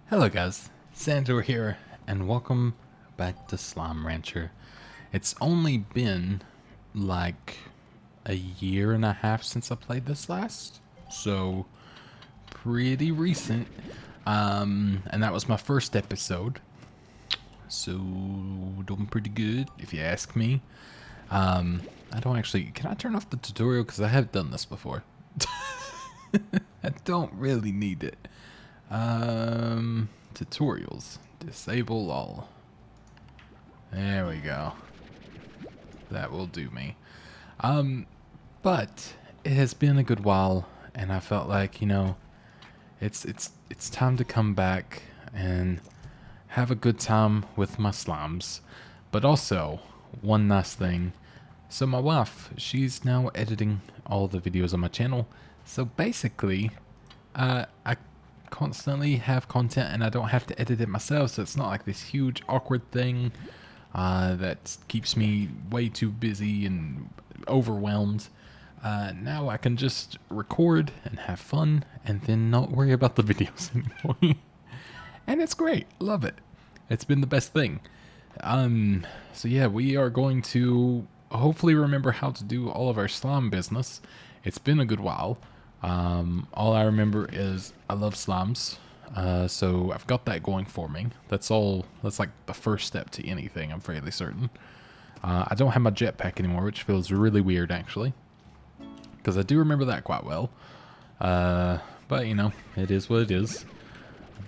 Hello guys, Zanitor here, and welcome back to Slime Rancher. It's only been like a year and a half since I played this last, so pretty recent. And that was my first episode, so doing pretty good if you ask me. I don't actually, can I turn off the tutorial because I have done this before? I don't really need it. Tutorials. Disable all. There we go. That will do me. But it has been a good while, and I felt like, it's time to come back and have a good time with my slimes. But also, one last thing. So my wife, she's now editing all the videos on my channel. So basically, I constantly have content and I don't have to edit it myself, so it's not like this huge awkward thing that keeps me way too busy and overwhelmed. Now I can just record and have fun and then not worry about the videos anymore. And it's great. Love it. It's been the best thing. So yeah, we are going to hopefully remember how to do all of our slime business. It's been a good while. All I remember is I love slimes, so I've got that going for me. That's like the first step to anything, I'm fairly certain. I don't have my jetpack anymore, which feels really weird, actually, because I do remember that quite well. But, it is what it is.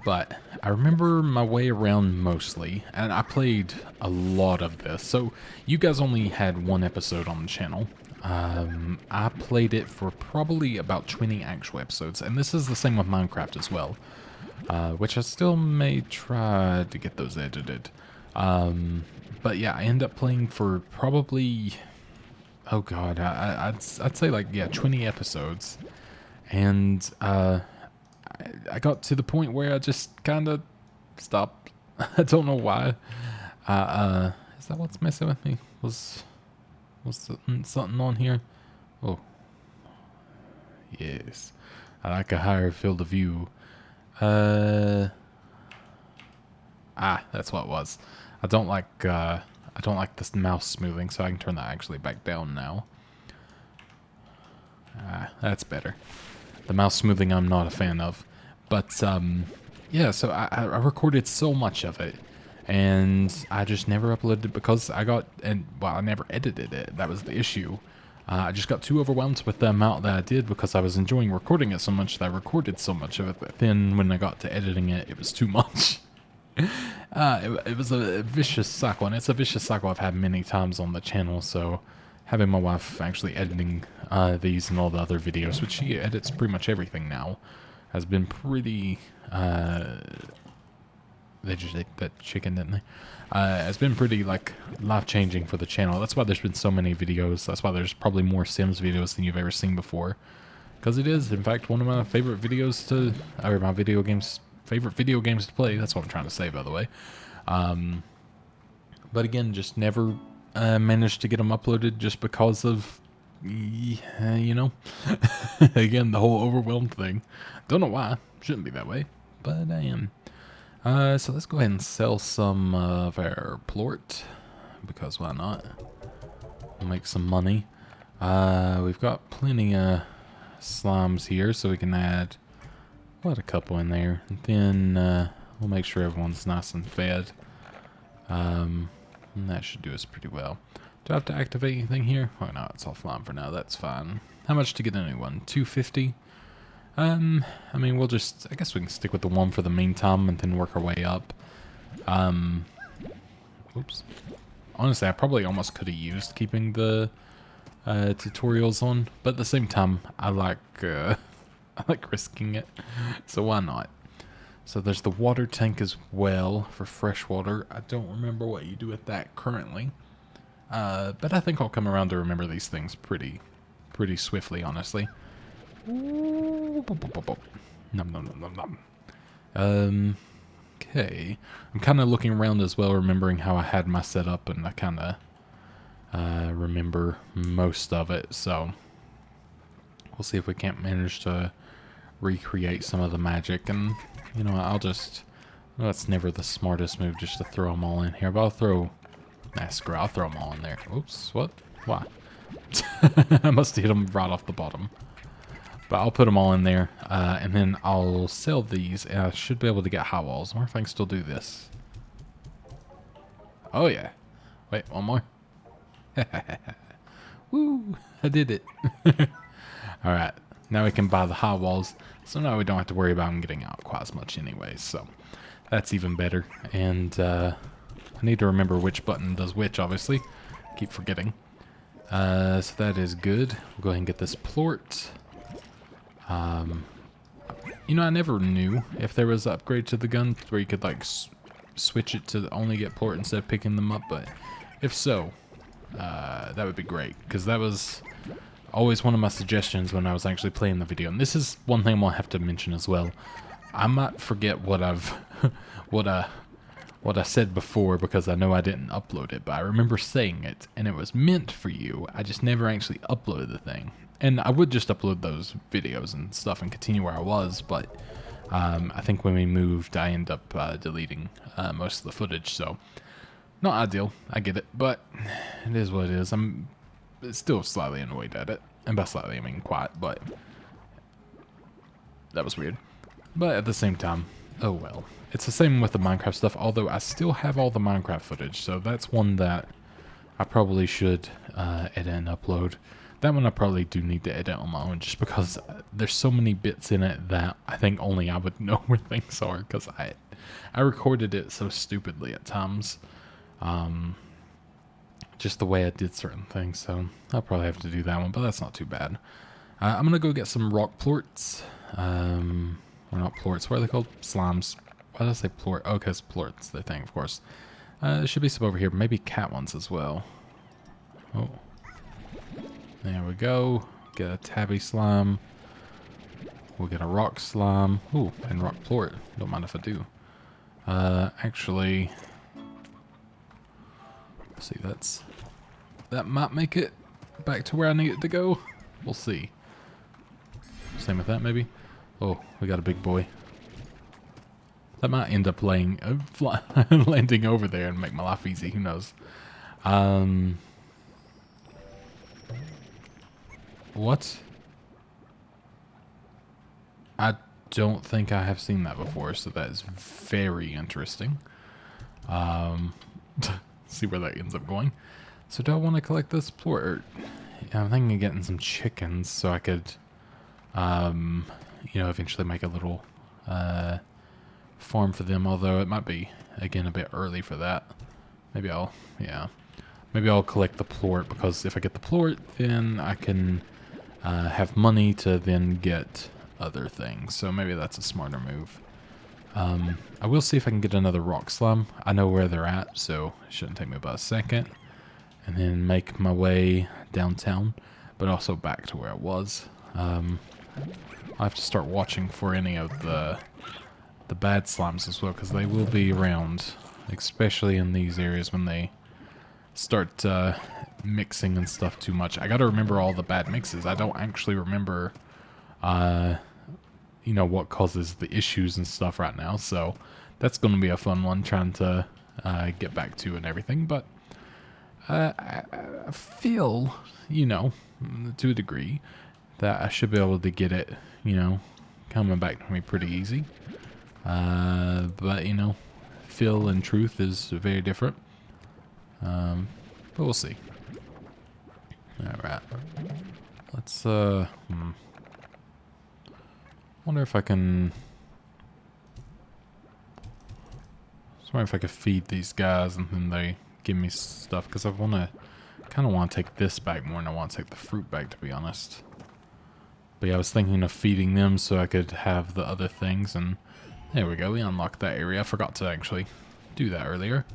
But I remember my way around mostly, and I played a lot of this. So you guys only had one episode on the channel. I played it for probably about 20 actual episodes, and this is the same with Minecraft as well, which I still may try to get those edited. But yeah, I end up playing for probably, oh god, I'd say like, yeah, 20 episodes, and I got to the point where I just kind of stopped. I don't know why. Is that what's messing with me? Was something on here? Oh, yes. I like a higher field of view. That's what it was. I don't like this mouse smoothing, so I can turn that actually back down now. That's better. The mouse smoothing I'm not a fan of. But, yeah, so I recorded so much of it, and I just never uploaded it because I never edited it. That was the issue. I just got too overwhelmed with the amount that I did because I was enjoying recording it so much that I recorded so much of it, but then when I got to editing it, it was too much. It was a vicious cycle, and it's a vicious cycle I've had many times on the channel, so having my wife actually editing these and all the other videos, which she edits pretty much everything now, has been pretty, they just ate that chicken, didn't they? It's been pretty, like, life-changing for the channel. That's why there's been so many videos. That's why there's probably more Sims videos than you've ever seen before. Because it is, in fact, one of my favorite videos to, or my favorite video games to play. That's what I'm trying to say, by the way. But again, just never managed to get them uploaded just because of, again, the whole overwhelmed thing. Don't know why. Shouldn't be that way, but I am. So let's go ahead and sell some of our plort, because why not? We'll make some money. We've got plenty of slimes here, so we can add, a couple in there. And then we'll make sure everyone's nice and fed. And that should do us pretty well. Do I have to activate anything here? Oh no, it's offline for now. That's fine. How much to get a new one? 250? I mean, I guess we can stick with the one for the meantime and then work our way up. Oops. Honestly, I probably almost could have used keeping the tutorials on, but at the same time, I like risking it, so why not? So there's the water tank as well for fresh water. I don't remember what you do with that currently, but I think I'll come around to remember these things pretty swiftly, honestly. Nom, nom, nom, nom, nom. Okay. I'm kind of looking around as well, remembering how I had my setup, and I kind of remember most of it, so we'll see if we can't manage to recreate some of the magic, and I'll just Well, that's never the smartest move just to throw them all in here, but I'll throw... Nah, screw it, I'll throw them all in there. Oops, what? Why? I must have hit them right off the bottom. But I'll put them all in there, and then I'll sell these, and I should be able to get high walls. I wonder if I can still do this. Oh, yeah. Wait, one more. Woo! I did it. Alright, now we can buy the high walls, so now we don't have to worry about them getting out quite as much anyway, so that's even better. And I need to remember which button does which, obviously. Keep forgetting. So that is good. We'll go ahead and get this plort. You know, I never knew if there was an upgrade to the gun where you could like switch it to only get plort instead of picking them up, but if so, that would be great, because that was always one of my suggestions when I was actually playing the video. And this is one thing I'll have to mention as well. I might forget what I've what I said before, because I know I didn't upload it, but I remember saying it, and it was meant for you. I just never actually uploaded the thing. And I would just upload those videos and stuff and continue where I was, but I think when we moved, I ended up deleting most of the footage, so not ideal, I get it, but it is what it is. I'm still slightly annoyed at it, and by slightly I mean quite, but that was weird. But at the same time, oh well. It's the same with the Minecraft stuff, although I still have all the Minecraft footage, so that's one that I probably should edit and upload. That one I probably do need to edit on my own, just because there's so many bits in it that I think only I would know where things are, because I recorded it so stupidly at times. Just the way I did certain things, so I'll probably have to do that one, but that's not too bad. I'm going to go get some rock plorts. Or not plorts, what are they called? Slimes. Why did I say plort? Oh, because plort's the thing, of course. There should be some over here, maybe cat ones as well. Oh. There we go. Get a tabby slime. We'll get a rock slime. Ooh, and rock plort. Don't mind if I do. Actually, let's see, that might make it back to where I need it to go. We'll see. Same with that, maybe. Oh, we got a big boy. That might end up landing over there and make my life easy. Who knows? What? I don't think I have seen that before, so that is very interesting. See where that ends up going. So do I want to collect this plort? Yeah, I'm thinking of getting some chickens so I could, you know, eventually make a little farm for them, although it might be, again, a bit early for that. Maybe I'll collect the plort, because if I get the plort, then I can have money to then get other things. So maybe that's a smarter move. I will see if I can get another rock slime. I know where they're at, so it shouldn't take me about a second. And then make my way downtown, but also back to where I was. I'll have to start watching for any of the bad slimes as well, because they will be around, especially in these areas when they start mixing and stuff too much. I gotta remember all the bad mixes. I don't actually remember, you know, what causes the issues and stuff right now, so that's gonna be a fun one, trying to get back to and everything, but I feel, you know, to a degree, that I should be able to get it, you know, coming back to me pretty easy. But, you know, feel and truth is very different. But we'll see. Alright. Let's, wonder if I can... I was wondering if I could feed these guys and then they give me stuff, because I kind of want to take this back more than I want to take the fruit back, to be honest. But yeah, I was thinking of feeding them so I could have the other things, and there we go, we unlocked that area. I forgot to actually do that earlier.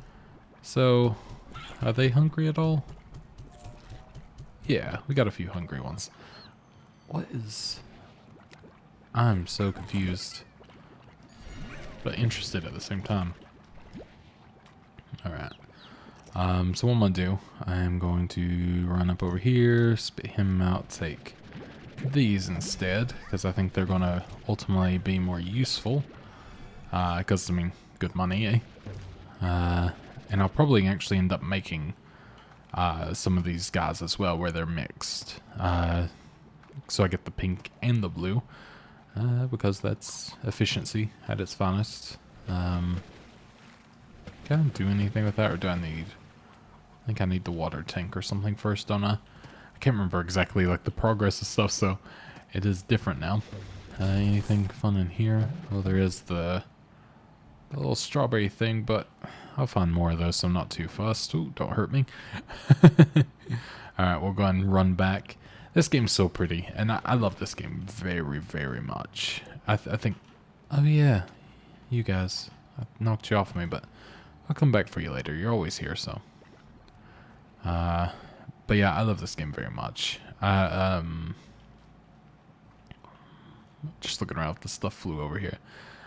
So, are they hungry at all? Yeah, we got a few hungry ones. What is... I'm so confused, but interested at the same time. Alright. So what I'm going to do, I'm going to run up over here, spit him out, take these instead, because I think they're going to ultimately be more useful. Because, I mean, good money, eh? And I'll probably actually end up making some of these guys as well, where they're mixed. So I get the pink and the blue, because that's efficiency at its finest. Can I do anything with that, or do I need... I think I need the water tank or something first, don't I? I can't remember exactly like the progress of stuff, so it is different now. Anything fun in here? Well, there is the little strawberry thing, but I'll find more of those, so I'm not too fussed. Ooh, don't hurt me. Alright, we'll go ahead and run back. This game's so pretty, and I love this game very, very much. I think... Oh yeah, you guys. I knocked you off me, but I'll come back for you later. You're always here, so... but yeah, I love this game very much. Just looking around if the stuff flew over here.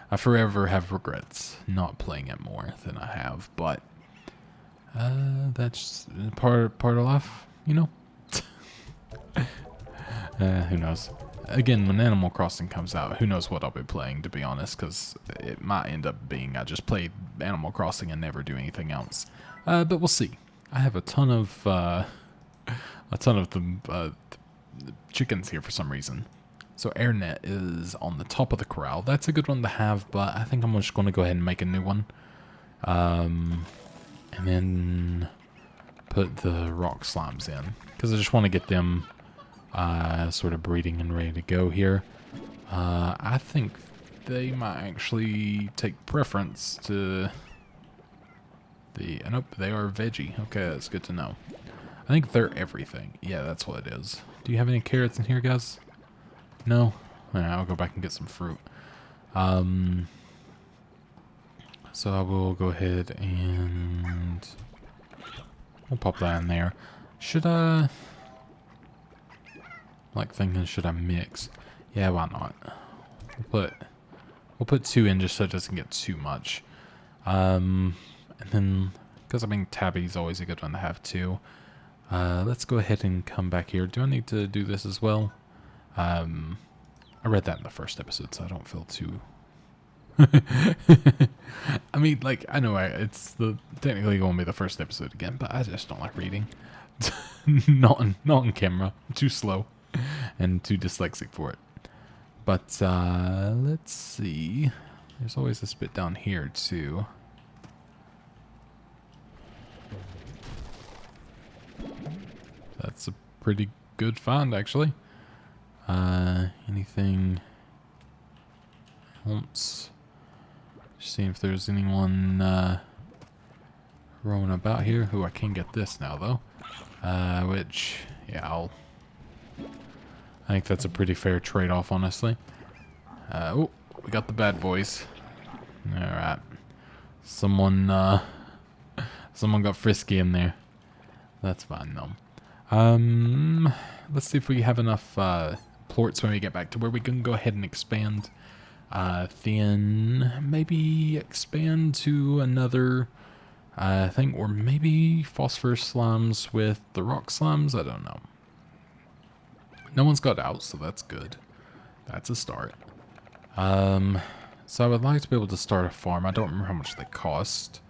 I forever have regrets not playing it more than I have, but that's part of life, you know? Who knows? Again, when Animal Crossing comes out, who knows what I'll be playing, to be honest, because it might end up being I just play Animal Crossing and never do anything else. But we'll see. I have a ton of the chickens here for some reason. So AirNet is on the top of the corral. That's a good one to have, but I think I'm just going to go ahead and make a new one. And then put the rock slimes in, because I just want to get them sort of breeding and ready to go here. I think they might actually take preference to the... Nope, they are veggie. Okay, that's good to know. I think they're everything. Yeah, that's what it is. Do you have any carrots in here, guys? No? I'll go back and get some fruit. So I will go ahead and we'll pop that in there. Should I... Like thinking, should I mix? Yeah, why not? We'll put 2 in just so it doesn't get too much. And then, because I mean tabby's always a good one to have too. Let's go ahead and come back here. Do I need to do this as well? I read that in the first episode, so I don't feel too... I mean, like, I know it's technically going to be the first episode again, but I just don't like reading. not on camera. I'm too slow and too dyslexic for it. But let's see. There's always this bit down here too. That's a pretty good find, actually. Anything else? Just seeing if there's anyone roaming about here. Ooh, I can get this now, though. Which, yeah, I think that's a pretty fair trade-off, honestly. Oh, we got the bad boys. Alright. Someone got frisky in there. That's fine, though. Let's see if we have enough plorts when we get back to where we can go ahead and expand. Then maybe expand to another thing, or maybe phosphorus slimes with the rock slimes. I don't know. No one's got out, so that's good. That's a start. So I would like to be able to start a farm. I don't remember how much they cost.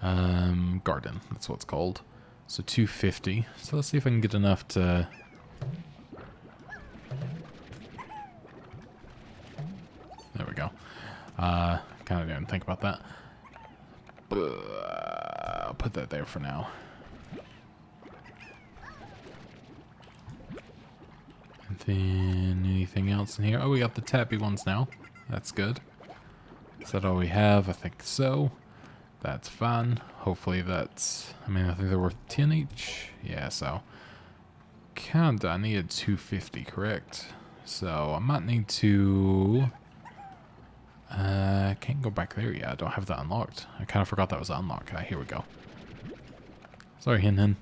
Garden, that's what it's called. So 250. So let's see if I can get enough to... There we go. Kind of didn't think about that. I'll put that there for now. And then anything else in here? Oh, we got the tappy ones now. That's good. Is that all we have? I think so. That's fine. Hopefully that's... I mean, I think they're worth 10 each. Yeah, so... Kinda, I needed 250, correct? So, I might need to... can't go back there yet. I don't have that unlocked. I kind of forgot that was unlocked. Okay, here we go. Sorry, Hin Hin.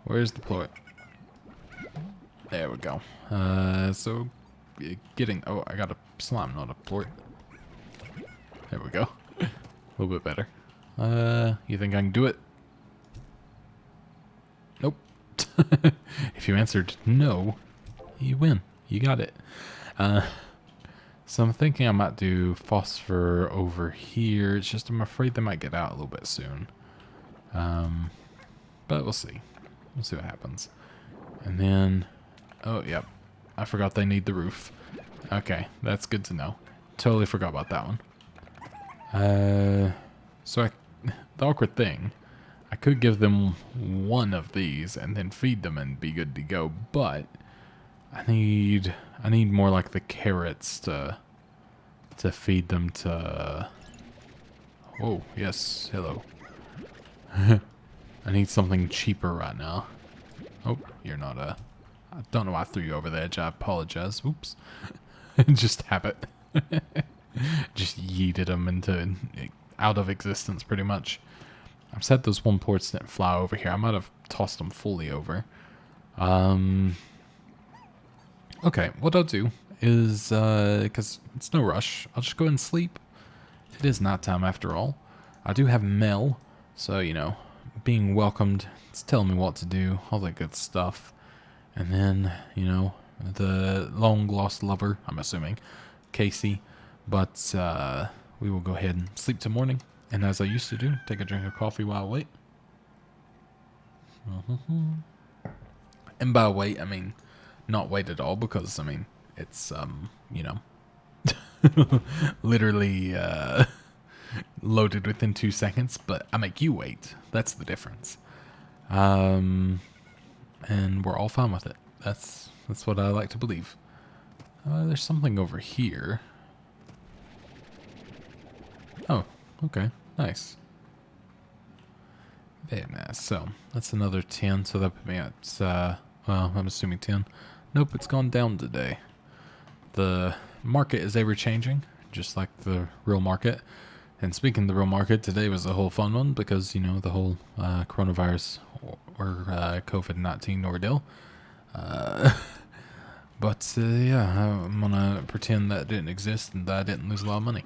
Where's the plort? There we go. So, getting... Oh, I got a slime, not a plort. There we go. A little bit better. You think I can do it? Nope. If you answered no, you win. You got it. So I'm thinking I might do phosphor over here. It's just I'm afraid they might get out a little bit soon. But we'll see. We'll see what happens. And then, oh, yep. I forgot they need the roof. Okay, that's good to know. Totally forgot about that one. The awkward thing, I could give them one of these and then feed them and be good to go, but I need more like the carrots to feed them to. Oh, yes, hello. I need something cheaper right now. Oh, you're not a. I don't know why I threw you over the edge. I apologize. Oops. Just habit. Just yeeted them into out of existence, pretty much. I'm sad those one ports didn't fly over here. I might have tossed them fully over. Okay, what I'll do is, because it's no rush, I'll just go and sleep. It is nighttime after all. I do have Mel, so, you know, being welcomed, it's telling me what to do, all that good stuff. And then, you know, the long-lost lover, I'm assuming, Casey. But we will go ahead and sleep till morning. And as I used to do, take a drink of coffee while I wait. And by wait, I mean not wait at all, because, I mean, it's, you know, literally loaded within 2 seconds, but I make you wait. That's the difference. And we're all fine with it. That's what I like to believe. There's something over here. Oh, okay. Nice. Very nice. So, that's another 10, so that put me at, well, I'm assuming 10. Nope, it's gone down today. The market is ever-changing, just like the real market. And speaking of the real market, today was a whole fun one because, you know, the whole coronavirus or COVID-19 ordeal. But, yeah, I'm gonna pretend that didn't exist and that I didn't lose a lot of money.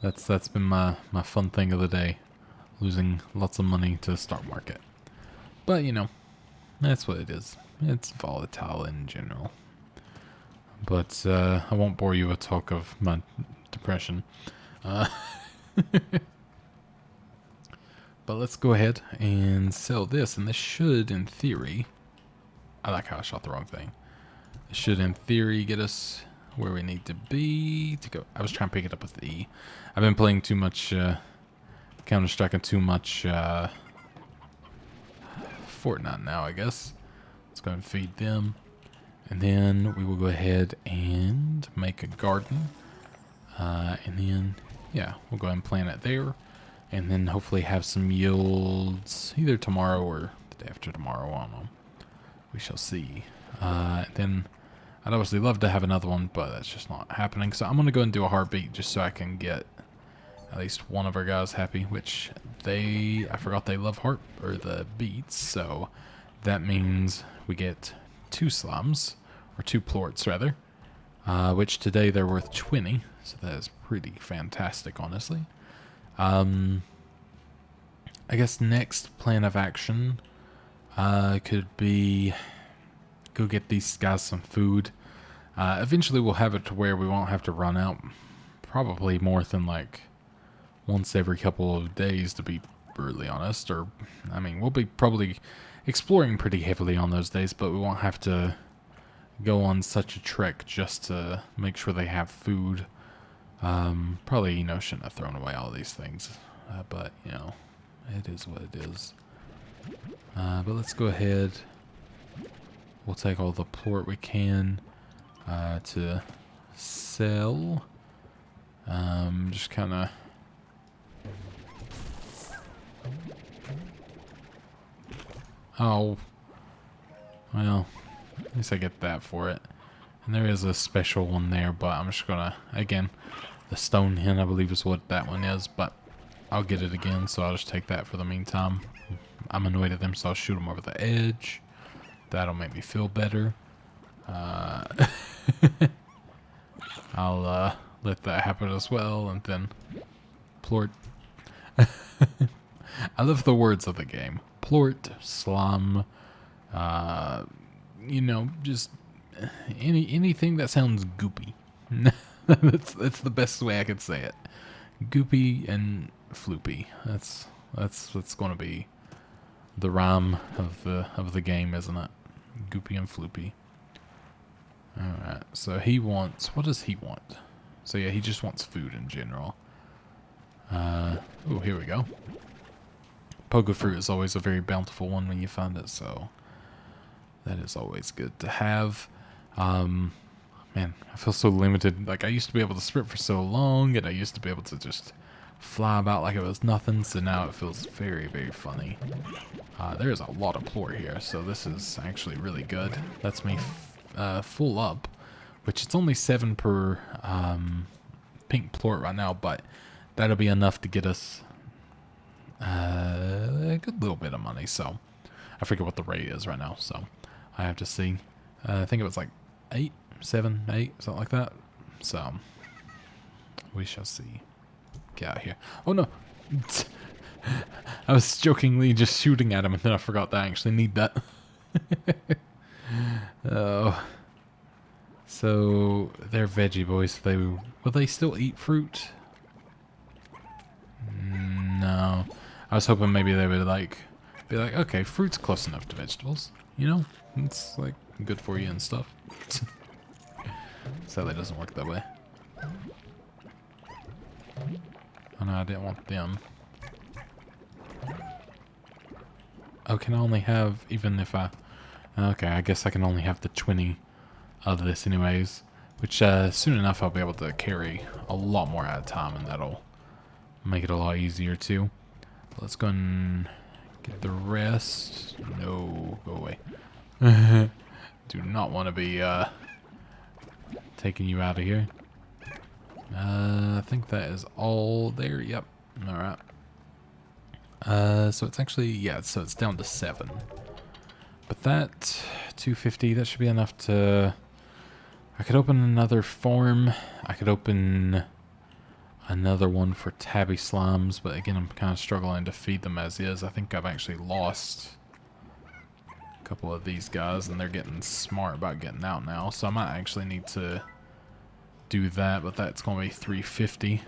That's been my fun thing of the day, losing lots of money to the stock market. But, you know, that's what it is. It's volatile in general. But I won't bore you with talk of my depression. But let's go ahead and sell this, and this should, in theory, I like how I shot the wrong thing. This should, in theory, get us where we need to be to go. I was trying to pick it up with E. I've been playing too much Counter-Strike and too much Fortnite now, I guess. Let's go and feed them. And then we will go ahead and make a garden. And then, yeah, we'll go ahead and plant it there. And then hopefully have some yields either tomorrow or the day after tomorrow. I don't know. We shall see. Then I'd obviously love to have another one, but that's just not happening. So I'm going to go and do a heartbeat just so I can get at least one of our guys happy, which I forgot they love heart, or the beats. So that means we get 2 slums, or 2 plorts rather, which today they're worth 20. So that is pretty fantastic, honestly. I guess next plan of action could be go get these guys some food. Eventually we'll have it to where we won't have to run out. Probably more than like once every couple of days, to be brutally honest. Or, I mean, we'll be probably exploring pretty heavily on those days, but we won't have to go on such a trek just to make sure they have food. Probably, you know, shouldn't have thrown away all these things, but, you know, it is what it is. But let's go ahead. We'll take all the plort we can to sell. Just kind of... Oh. Well, at least I get that for it. And there is a special one there, but I'm just gonna, again, the stone hen, I believe is what that one is, but I'll get it again, so I'll just take that for the meantime. I'm annoyed at them, so I'll shoot them over the edge. That'll make me feel better. I'll let that happen as well, and then plort. I love the words of the game. Plort, slum, you know, just anything that sounds goopy. That's the best way I could say it. Goopy and floopy. That's going to be the rhyme of the game, isn't it? Goopy and floopy. Alright, so he wants... What does he want? So yeah, he just wants food in general. Oh, here we go. Pogo fruit is always a very bountiful one when you find it, so that is always good to have. Man, I feel so limited. Like, I used to be able to sprint for so long, and I used to be able to just fly about like it was nothing, so now it feels very, very funny. There's a lot of plort here, so this is actually really good. That's me full up, which it's only 7 per pink plort right now, but that'll be enough to get us a good little bit of money. So I forget what the rate is right now, so I have to see. I think it was like 8, 7, 8, something like that. So we shall see. Get out of here. Oh no. I was jokingly just shooting at him, and then I forgot that I actually need that. Oh. So they're veggie boys. Will they still eat fruit? No. I was hoping maybe they would be like, okay, fruit's close enough to vegetables. You know, it's like good for you and stuff. Sadly, it doesn't work that way. Oh no, I didn't want them. Oh, can I only have, even if I... Okay, I guess I can only have the 20 of this anyways. Which, soon enough I'll be able to carry a lot more at a time, and that'll make it a lot easier too. Let's go and get the rest. No, go away. Do not want to be, taking you out of here. I think that is all there. Yep. Alright. So it's actually, yeah, so it's down to 7. But that, 250, that should be enough to... I could open another farm. I could open another one for tabby slimes, but again, I'm kind of struggling to feed them as is. I think I've actually lost a couple of these guys, and they're getting smart about getting out now, so I might actually need to do that, but that's going to be 350,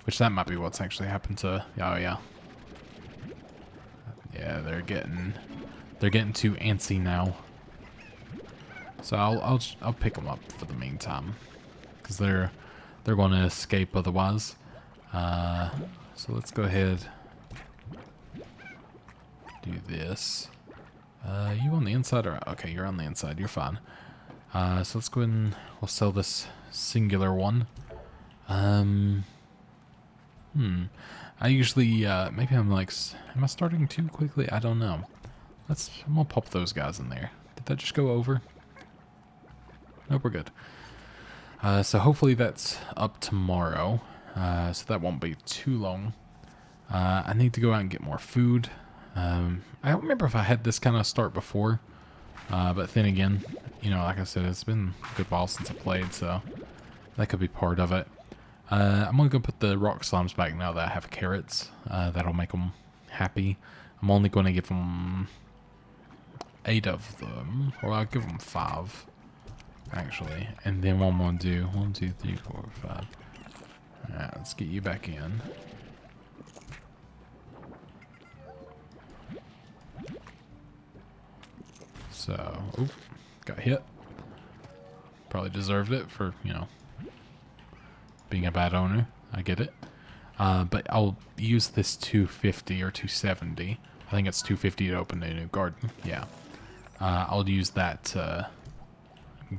which that might be what's actually happened to... Oh, yeah. Yeah, they're getting too antsy now. So I'll pick them up for the meantime, because they're going to escape otherwise. So let's go ahead, do this. You on the inside or okay? You're on the inside. You're fine. So let's go ahead and we'll sell this singular one. I usually maybe I'm like, am I starting too quickly? I don't know. I'm gonna pop those guys in there. Did that just go over? Nope, we're good. So hopefully that's up tomorrow. So that won't be too long. I need to go out and get more food. I don't remember if I had this kind of start before. But then again, you know, like I said, it's been a good while since I played, so that could be part of it. I'm going to go put the rock slimes back now that I have carrots. That'll make them happy. I'm only going to give them 8 of them, or I'll give them 5, actually. And then what I'm going to do, 1, 2, 3, 4, 5. Alright, let's get you back in. So, oop, got hit. Probably deserved it for, you know, being a bad owner. I get it. But I'll use this 250 or 270. I think it's 250 to open a new garden. Yeah. I'll use that to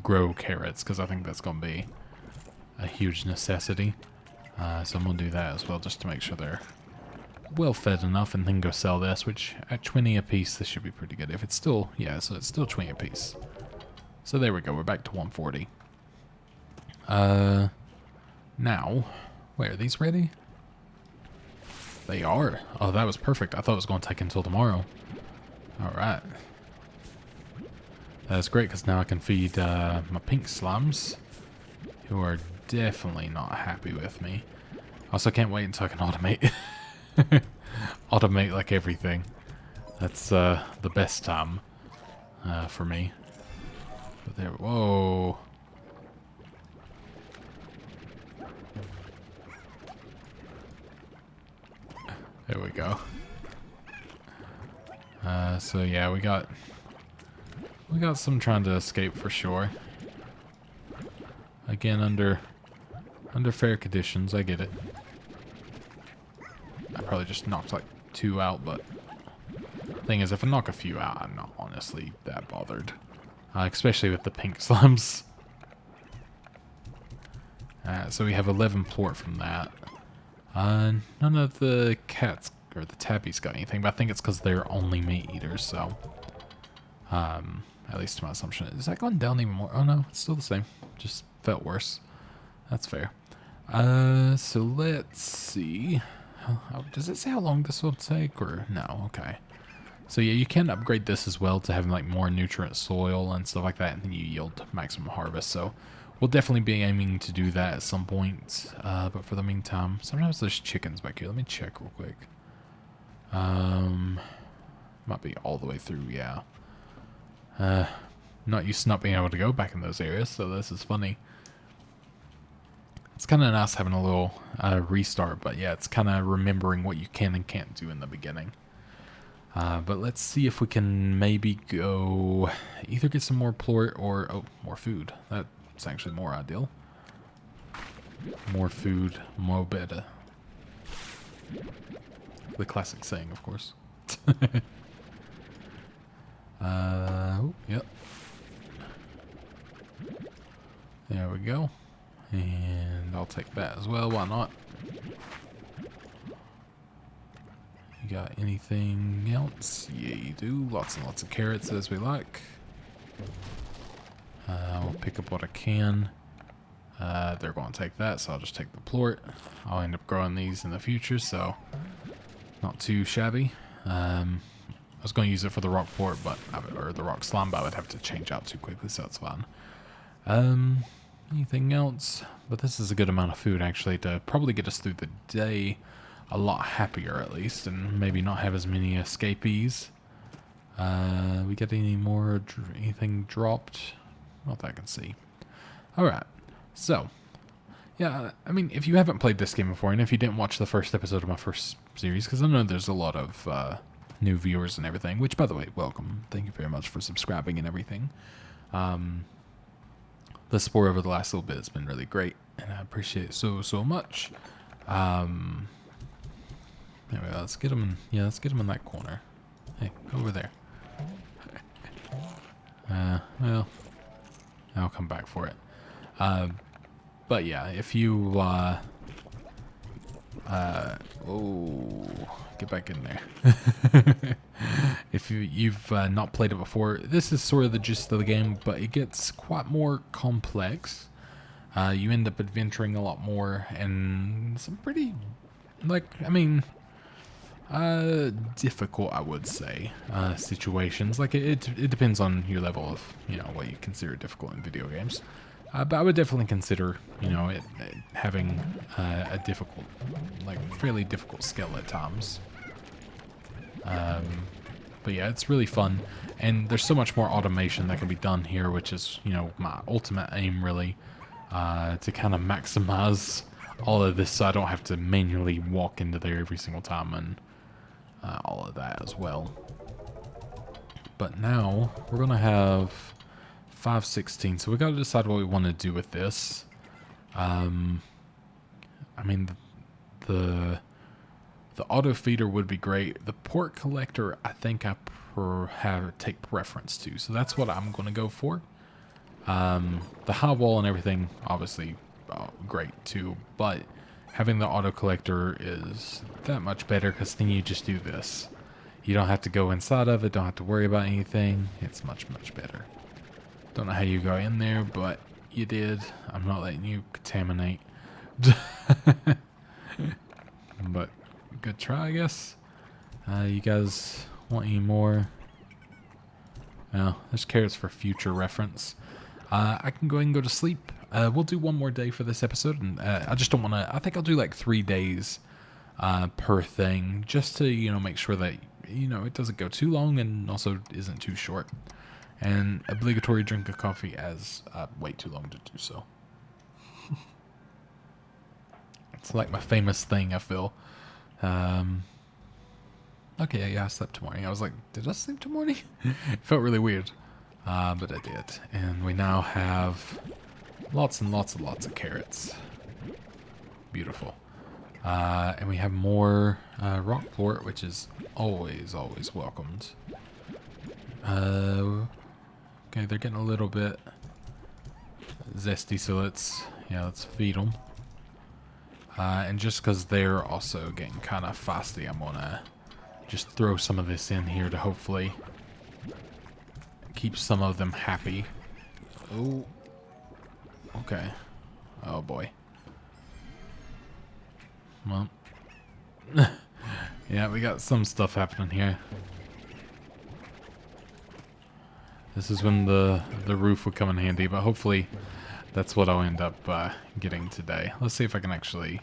grow carrots, because I think that's going to be a huge necessity. So I'm going to do that as well, just to make sure they're well fed enough, and then go sell this, which at 20 a piece, this should be pretty good. If it's still, yeah, so it's still 20 a piece. So there we go, we're back to 140. Now, wait, are these ready? They are. Oh, that was perfect. I thought it was going to take until tomorrow. Alright. That's great, because now I can feed my pink slimes, who are definitely not happy with me. Also, can't wait until I can automate. Automate like everything. That's the best time for me. But there, whoa. There we go. So yeah, we got some trying to escape for sure. Again, under fair conditions, I get it. I probably just knocked like 2 out, but thing is, if I knock a few out, I'm not honestly that bothered. Especially with the pink slums. So we have 11 plort from that. None of the cats or the tabbies got anything, but I think it's because they're only meat eaters, so... at least to my assumption. Is that gone down even more? Oh no, it's still the same. Just felt worse. That's fair. So let's see. Does it say how long this will take, or no? Okay. So yeah, you can upgrade this as well to having like more nutrient soil and stuff like that, and then you yield maximum harvest. So we'll definitely be aiming to do that at some point. But for the meantime, sometimes there's chickens back here. Let me check real quick. Might be all the way through, yeah. Not used to not being able to go back in those areas, so this is funny. It's kind of nice having a little restart, but yeah, it's kind of remembering what you can and can't do in the beginning. But let's see if we can maybe go either get some more plort or, oh, more food. That's actually more ideal. More food, more better. The classic saying, of course. Oh, yep. There we go. And I'll take that as well, why not? You got anything else? Yeah, you do. Lots and lots of carrots as we like. I'll pick up what I can. They're going to take that, so I'll just take the plort. I'll end up growing these in the future, so not too shabby. I was going to use it for the rock plort, but or the rock slime, but I would have to change out too quickly, so it's fine. Anything else? But this is a good amount of food, actually, to probably get us through the day a lot happier, at least, and maybe not have as many escapees. We get any more, anything dropped? Not that I can see. Alright, so, yeah, I mean, if you haven't played this game before, and if you didn't watch the first episode of my first series, because I know there's a lot of new viewers and everything, which, by the way, welcome. Thank you very much for subscribing and everything. The support over the last little bit has been really great, and I appreciate it so much. Anyway, let's get them. Yeah, let's get them in that corner. Hey, go over there. Well, I'll come back for it. But yeah, if you oh, get back in there. If you've not played it before, this is sort of the gist of the game, but it gets quite more complex. You end up adventuring a lot more, and some pretty, like, I mean, difficult, I would say, situations. Like, it depends on your level of, you know, what you consider difficult in video games. But I would definitely consider, you know, it having a difficult, like, fairly difficult skill at times. But yeah, it's really fun, and there's so much more automation that can be done here, which is, you know, my ultimate aim, really, to kind of maximize all of this so I don't have to manually walk into there every single time, and all of that as well. But now we're gonna have 516, so we got to decide what we want to do with this. I mean, the auto feeder would be great. The port collector, I think I take preference to, so that's what I'm going to go for. The high wall and everything, obviously, great too, but having the auto collector is that much better, because then you just do this. You don't have to go inside of it, don't have to worry about anything. It's much better. Don't know how you go in there, but you did. I'm not letting you contaminate. But good try, I guess. You guys want any more? No, there's carrots for future reference. I can go ahead and go to sleep. We'll do one more day for this episode, and I just don't want to. I think I'll do like 3 days per thing, just to, you know, make sure that, you know, it doesn't go too long and also isn't too short. And obligatory drink of coffee as wait too long to do so. It's like my famous thing, I feel. Okay, yeah, I slept till morning. I was like, did I sleep till morning? It felt really weird. But I did. And we now have lots and lots and lots of carrots. Beautiful. And we have more rock plort, which is always, always welcomed. Okay, they're getting a little bit zesty, so let's feed them. And just because they're also getting kind of fasty, I'm gonna just throw some of this in here to hopefully keep some of them happy. Oh, okay. Oh boy. Well, yeah, we got some stuff happening here. This is when the roof would come in handy, but hopefully that's what I'll end up getting today. Let's see if I can actually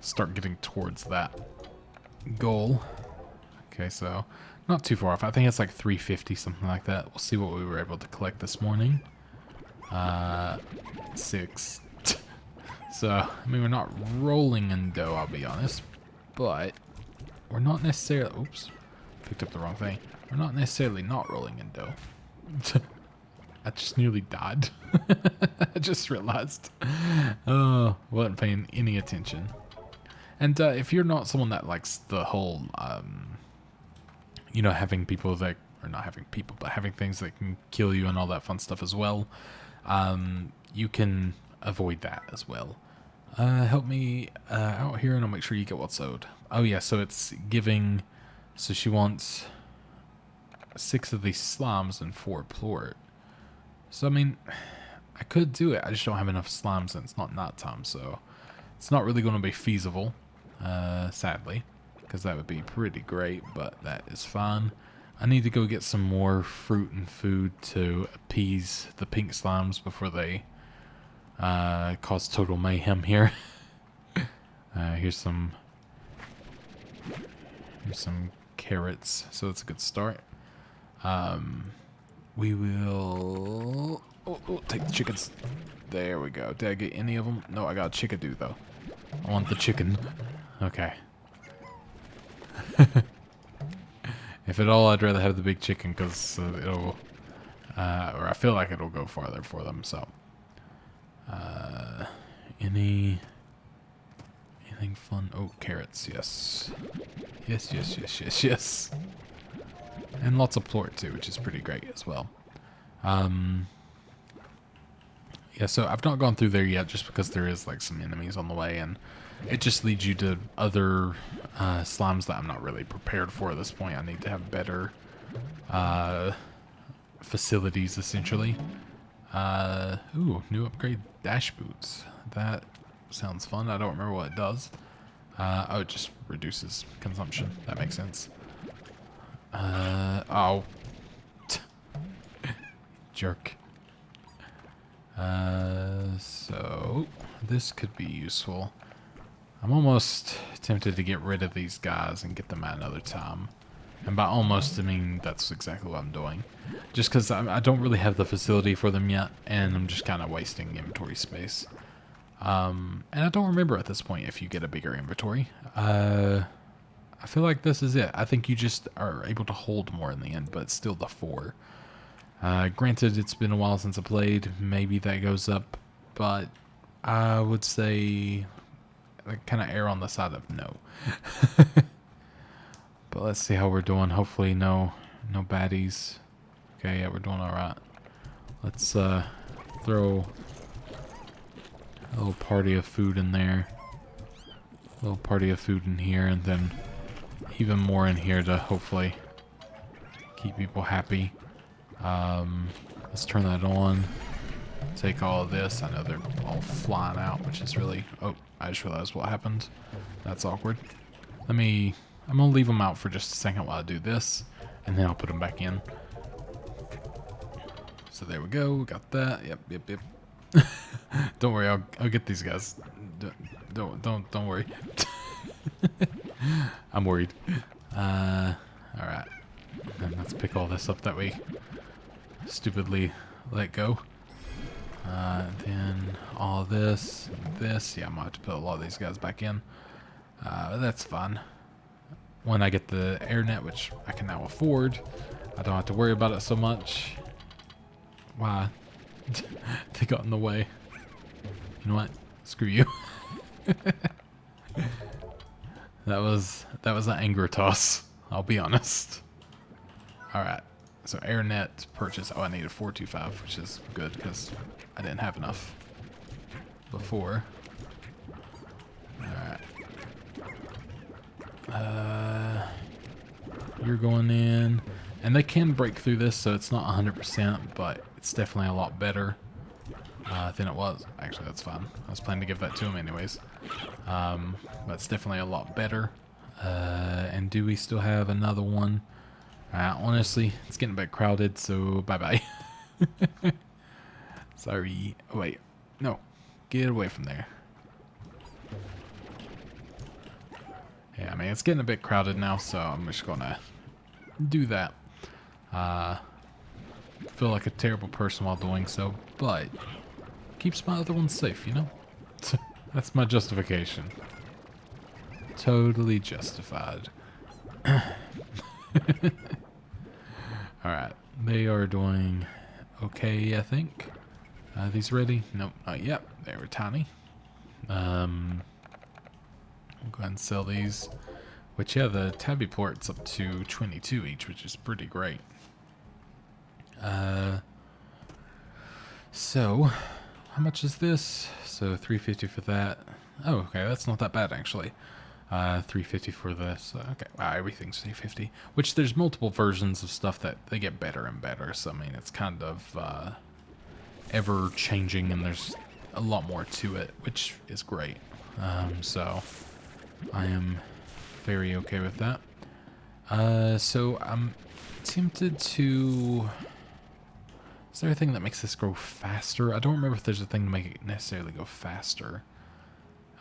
start getting towards that goal. Okay, so not too far off. I think it's like 350, something like that. We'll see what we were able to collect this morning. 6. So, I mean, we're not rolling in dough, I'll be honest, but we're not necessarily... Oops, picked up the wrong thing. We're not necessarily not rolling in dough. I just nearly died. I just realized. Oh, wasn't paying any attention. And if you're not someone that likes the whole, you know, having people that... Or not having people, but having things that can kill you and all that fun stuff as well, you can avoid that as well. Help me out here and I'll make sure you get what's owed. Oh yeah, so it's giving... So she wants 6 of these slimes and 4 plort. So I mean, I could do it. I just don't have enough slimes and it's not nighttime, so it's not really going to be feasible, sadly, because that would be pretty great, but that is fine. I need to go get some more fruit and food to appease the pink slimes before they cause total mayhem here. Here's some carrots, so that's a good start. We will... Oh, take the chickens. There we go. Did I get any of them? No, I got a chickadee, though. I want the chicken. Okay. If at all, I'd rather have the big chicken, because it'll... or I feel like it'll go farther for them, so... Anything fun? Oh, carrots, yes. Yes. And lots of plort too, which is pretty great as well. Yeah, so I've not gone through there yet just because there is like some enemies on the way, and it just leads you to other slimes that I'm not really prepared for at this point. I need to have better facilities, essentially. Ooh, new upgrade dash boots. That sounds fun. I don't remember what it does. Oh, it just reduces consumption. That makes sense. Oh. Jerk. So this could be useful. I'm almost tempted to get rid of these guys and get them at another time. And by almost, I mean that's exactly what I'm doing. Just because I don't really have the facility for them yet, and I'm just kind of wasting inventory space. And I don't remember at this point if you get a bigger inventory. I feel like this is it. I think you just are able to hold more in the end, but it's still the 4. Granted, it's been a while since I played. Maybe that goes up, but I would say kind of err on the side of no. But let's see how we're doing. Hopefully no baddies. Okay, yeah, we're doing all right. Let's throw a little party of food in there. A little party of food in here, and then even more in here to hopefully keep people happy. Let's turn that on. Take all of this. I know they're all flying out, which is really... Oh, I just realized what happened. That's awkward. I'm gonna leave them out for just a second while I do this, and then I'll put them back in. So there we go. We got that. Yep. Don't worry. I'll get these guys. Don't worry. I'm worried. All right. Then let's pick all this up that way. stupidly let go. Then all this, this. Yeah, I'm gonna have to put a lot of these guys back in. But that's fine. When I get the air net, which I can now afford, I don't have to worry about it so much. Why? They got in the way. You know what? Screw you. That was an anger toss. I'll be honest. All right. So air net purchase. Oh, I need a 425, which is good because I didn't have enough before. All right. You're going in, and they can break through this, so it's not 100%, but it's definitely a lot better than it was. Actually, that's fine. I was planning to give that to him anyways. But it's definitely a lot better. And do we still have another one? Honestly, it's getting a bit crowded, so bye-bye. Sorry. Oh, wait. No. Get away from there. Yeah, I mean, it's getting a bit crowded now, so I'm just gonna do that. Feel like a terrible person while doing so, but keeps my other ones safe, you know? That's my justification. Totally justified. Alright, they are doing okay, I think. These ready? Nope, not yet. They were tiny. I'll go ahead and sell these. Which, yeah, the tabby port's up to 22 each, which is pretty great. So, how much is this? So, 350 for that. Oh, okay, that's not that bad, actually. 350 for this. Okay, wow, everything's 350. Which, there's multiple versions of stuff that they get better and better. So, I mean, it's kind of ever-changing, and there's a lot more to it, which is great. So, I am very okay with that. So I'm tempted to... Is there a thing that makes this grow faster? I don't remember if there's a thing to make it necessarily go faster.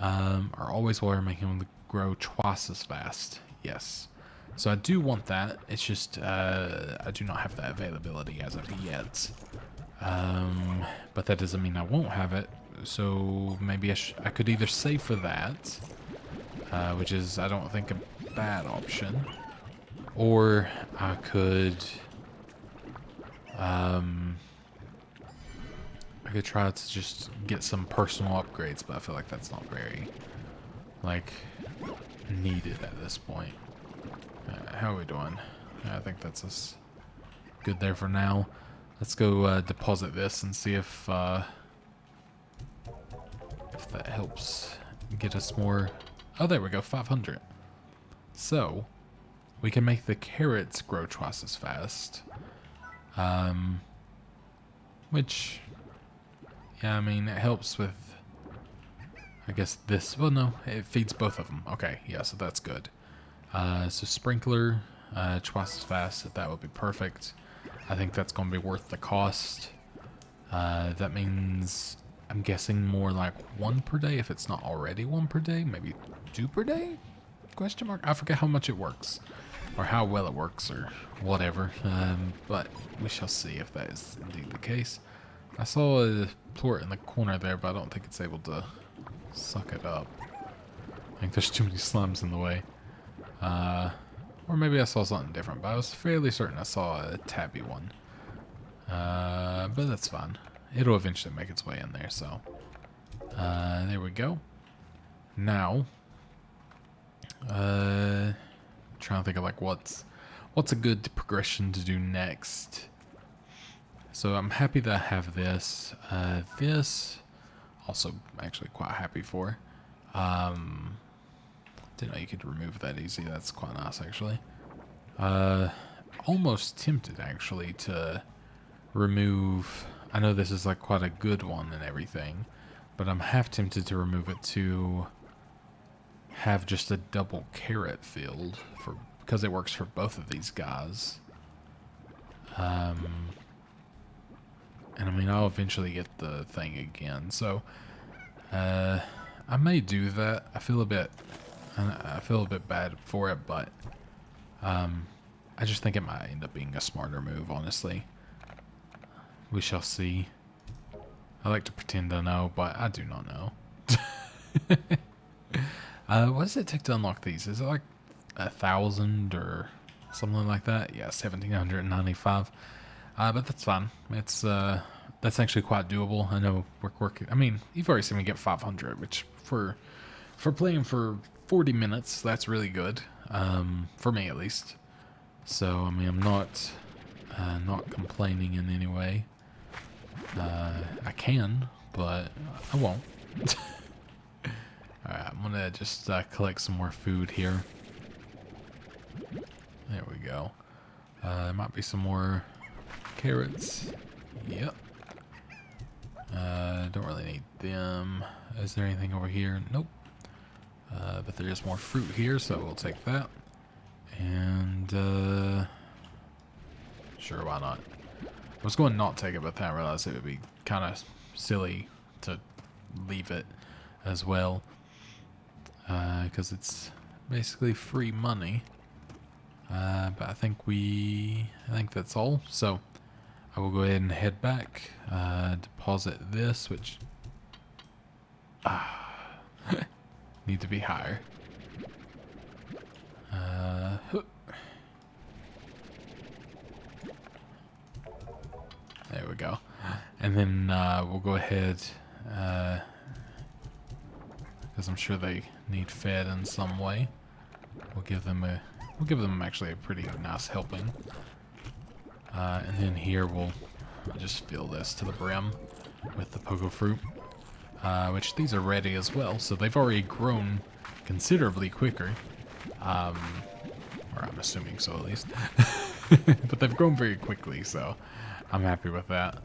Or always while we're making them grow twice as fast. Yes. So I do want that. It's just I do not have that availability as of yet. But that doesn't mean I won't have it. So maybe I could either save for that, which is, I don't think, a bad option. Or I could try to just get some personal upgrades, but I feel like that's not very, like, needed at this point. How are we doing? I think that's us good there for now. Let's go deposit this and see if that helps get us more. Oh, there we go, 500. So, we can make the carrots grow twice as fast. Which, yeah, I mean, it helps with, I guess this, well, no, it feeds both of them. Okay, yeah, so that's good. So sprinkler, twice as fast, that would be perfect. I think that's going to be worth the cost. That means, I'm guessing more like 1 per day, if it's not already 1 per day, maybe 2 per day? Question mark? I forget how much it works, or how well it works, or whatever. But we shall see if that is indeed the case. I saw a plort in the corner there, but I don't think it's able to suck it up. I think there's too many slums in the way. Or maybe I saw something different, but I was fairly certain I saw a tabby one. But that's fine. It'll eventually make its way in there, so. There we go. Now, trying to think of like what's a good progression to do next. So I'm happy that I have this. This also actually quite happy for. Didn't know you could remove that easy. That's quite nice actually. Almost tempted actually to remove. I know this is like quite a good one and everything, but I'm half tempted to remove it to have just a double carrot field because it works for both of these guys. And I mean, I'll eventually get the thing again, so I may do that. I feel a bit bad for it, but I just think it might end up being a smarter move, honestly. We shall see. I like to pretend I know, but I do not know. What does it take to unlock these? Is it like 1,000 or something like that? Yeah, 1,795. But that's fine. It's that's actually quite doable. I know we're working. I mean, you've already seen me get 500, which for playing for 40 minutes, that's really good. For me at least. So I mean, I'm not complaining in any way. I can, but I won't. Alright, I'm gonna just collect some more food here. There we go. There might be some more carrots. Yep. Don't really need them. Is there anything over here? Nope. But there is more fruit here, so we'll take that. And, sure, why not? I was going to not take it, but then I realized it would be kind of silly to leave it as well. Because it's basically free money. But I think that's all. So I will go ahead and head back, deposit this, which need to be higher. There we go. And then we'll go ahead, because I'm sure they need fed in some way. We'll give them actually a pretty nice helping. And then here we'll just fill this to the brim with the pogo fruit, which these are ready as well. So they've already grown considerably quicker, or I'm assuming so at least. But they've grown very quickly, so I'm happy with that.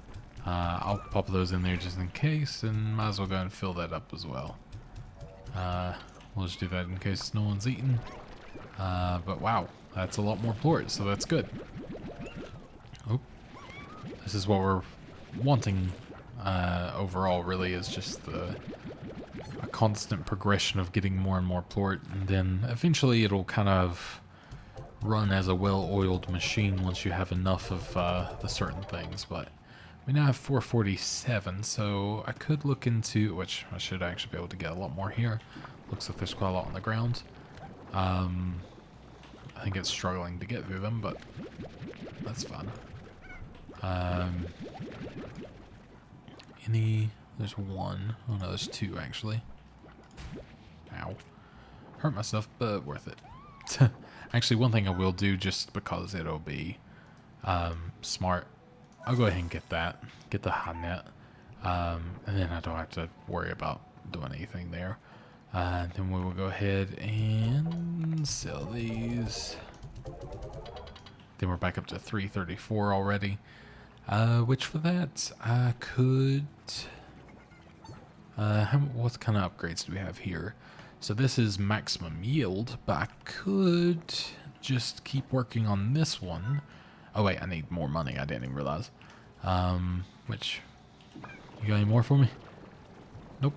I'll pop those in there just in case, and might as well go and fill that up as well. We'll just do that in case no one's eaten. But wow, that's a lot more plort, so that's good. Oh, this is what we're wanting overall, really, is just a constant progression of getting more and more plort, and then eventually it'll kind of run as a well-oiled machine once you have enough of the certain things. But we now have 447, so I could look into, which I should actually be able to get a lot more here. Looks like there's quite a lot on the ground. I think it's struggling to get through them, but that's fun. There's one. Oh no, there's two actually. Ow. Hurt myself, but worth it. Actually, one thing I will do, just because it'll be smart, I'll go ahead and get that. Get the high net. And then I don't have to worry about doing anything there. Then we will go ahead and sell these. Then we're back up to 334 already. Which for that, I could... what kind of upgrades do we have here? So this is maximum yield, but I could just keep working on this one. Oh wait, I need more money, I didn't even realize. Which, you got any more for me? Nope.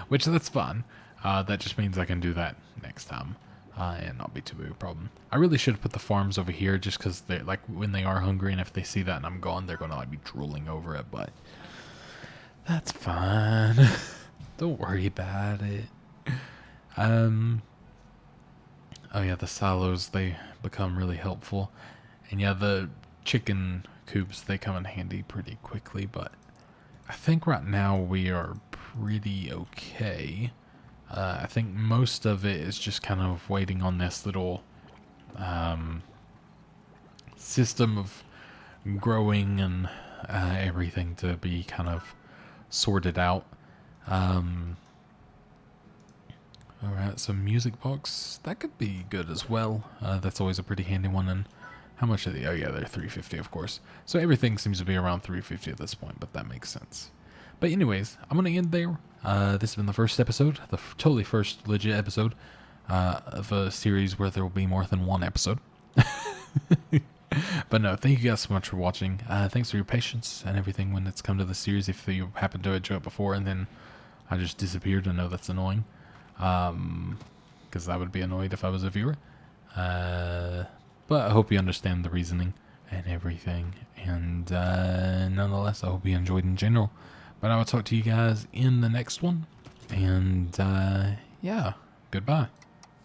Which, that's fine. That just means I can do that next time. And not be too big a problem. I really should put the farms over here, just because they're like, when they are hungry and if they see that and I'm gone, they're gonna like be drooling over it, but that's fine. Don't worry about it. Oh yeah, the silos, they become really helpful. And yeah, the chicken coops, they come in handy pretty quickly, but I think right now we are pretty okay. I think most of it is just kind of waiting on this little system of growing and everything to be kind of sorted out. Alright, so music box, that could be good as well. That's always a pretty handy one. And how much are they? Oh yeah, they're 350, of course. So everything seems to be around 350 at this point, but that makes sense. But anyways, I'm going to end there. This has been the first episode, the totally first legit episode of a series where there will be more than one episode. But no, thank you guys so much for watching. Thanks for your patience and everything when it's come to the series. If you happen to enjoy it before and then I just disappeared, I know that's annoying. Because I would be annoyed if I was a viewer. But I hope you understand the reasoning and everything. And nonetheless, I hope you enjoyed in general. But I will talk to you guys in the next one. And yeah, goodbye.